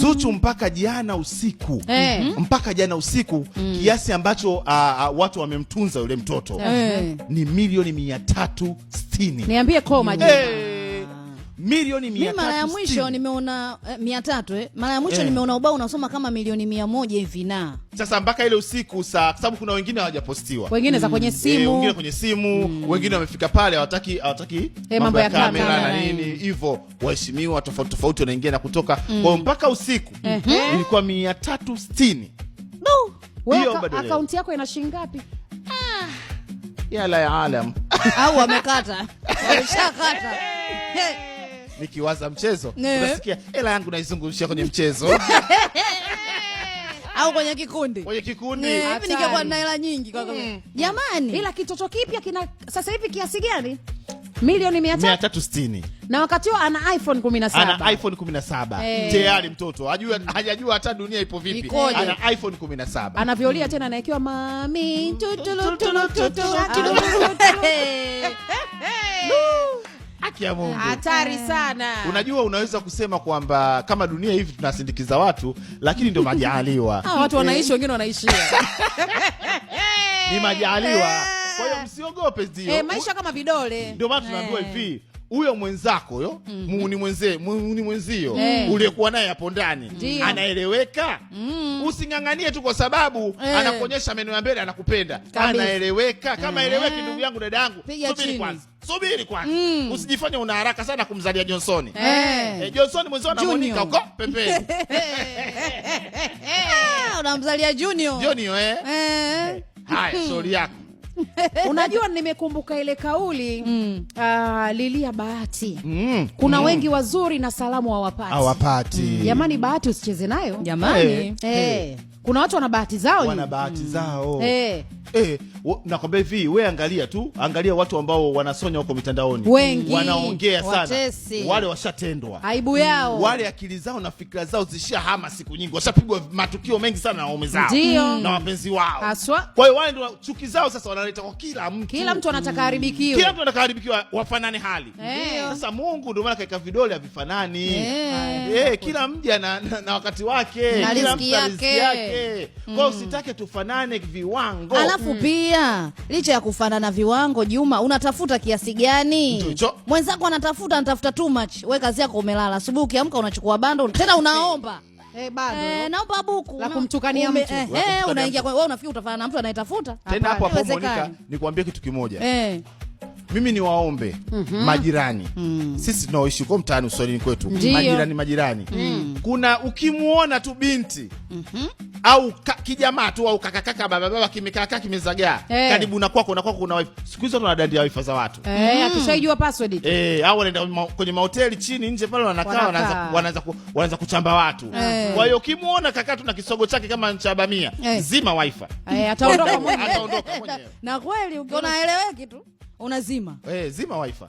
Zuchu mpaka jana usiku kiasi ambacho watu wamemtunza yule mtoto ni milioni 360. Niambie koma milioni 360. Mimi mara ya mwisho nimeona 300 mara ya mwisho nimeona ubao unasoma kama milioni 100 hivi na. Sasa mpaka ile usiku kwa sababu kuna wengine hawajapostiwa. Wengine za kwenye simu. Wengine kwenye simu, wengine wamefika pale hawataki mambo ya kamera na nini hivyo. Waheshimiwa tofauti wanaingia na kutoka. Kwa mpaka usiku ilikuwa 360. Wewe akaunti yako ina shilingi ngapi? Yala ya alam. Au wamekata. Wameshakata. Nikiwaza mchezo, unasikia hela yangu naizungushia kwenye mchezo. Au kwenye kikundi. Kwenye kikundi. Hivi ningekuwa na hela nyingi kwa jamani. Ila kitoto kipya kina sasa hivi kiasi gani? Milioni 360. Na wakati huo ana iPhone 17. Ana iPhone 17. Tayari mtoto. Hajajua hata dunia ipo vipi. Ana iPhone 17. Anavyolia tena anaekiwa mami Akia Mungu. Hatari sana. Unajua unaweza kusema kwamba kama dunia hivi tunasindikiza watu, lakini ndio majaliwa. Watu wanaishi, wengine wanaishia. Ni majaliwa. Kwa hiyo msiogope ndio. Maisha kama vidole. Ndio maana tunaambiwa hivi, huyo mwenzako yo, muuni mwenzio, uliyekuwa naye hapo ndani, anaeleweka? Usinganganie tu kwa sababu anakuonyesha meno ya mbele anakupenda. Anaeleweka? Kama eleweki ndugu yangu dada yangu, subiri kwanza. Usijifanye una haraka sana kumzalia Johnson. Johnson mwenzio anamonika huko pembeni. Unamzalia Junior. Haya, sorry yako. Unajua nimekumbuka ile kauli lilia bahati. Kuna wengi wazuri na salamu hawapati. Jamani, bahati usicheze nayo. Jamani. Kuna watu wana bahati zao. Wana bahati zao. Nakwambia hivi, wewe angalia watu ambao wanasonya huko mitandaoni. Wengi wanaongea sana. Watesi. Wale washatendwa. Aibu yao. Wale akili zao na fikra zao zishahama siku nyingi. Washapigwa matukio mengi sana na waume zao. Na wapenzi wao. Haswa. Kwa hiyo wale ndio chuki zao sasa wanaleta kwa kila mtu. Kila mtu anataka haribikiwe. Kila mtu anataka haribikiwa, wafanane hali. Sasa Mungu ndio maana kaika vidole havifanani. Kila mmoja na wakati wake, kila mtu yake. Kwa usitake tufanane viwango. Alafu pia licha ya kufanana viwango, Juma, unatafuta kiasi gani? Mwenzako anatafuta too much. Wewe kazi yako umelala. Asubuhi ukiamka unachukua bando tena unaomba. Bado. Naomba buku. La kumtukania mtu. Unaingia wewe unafikiri utafanana na mtu anayetafuta? Tena hapo Monica, nikwambie kitu kimoja. Mimi ni waombe majirani. Sisi tunaoishi kwa mtaani usoni kwetu. Majirani. Kuna ukimuona tu binti au kijamaa tu au kaka baba kimekaa kimezagaa karibu na kwako kuna wifi. Siku hizo tunadandia wifi za watu. Akishajua password. Au wanaenda kwenye mahoteli chini nje pale wanakaa wanaanza kuchamba watu. Kwa hiyo ukimuona kaka tu na kisogo chake kama nchabamia, zima wifi. Ataondoka mwenyewe. Na kweli ukiona eleweki tu unazima. Zima wifi.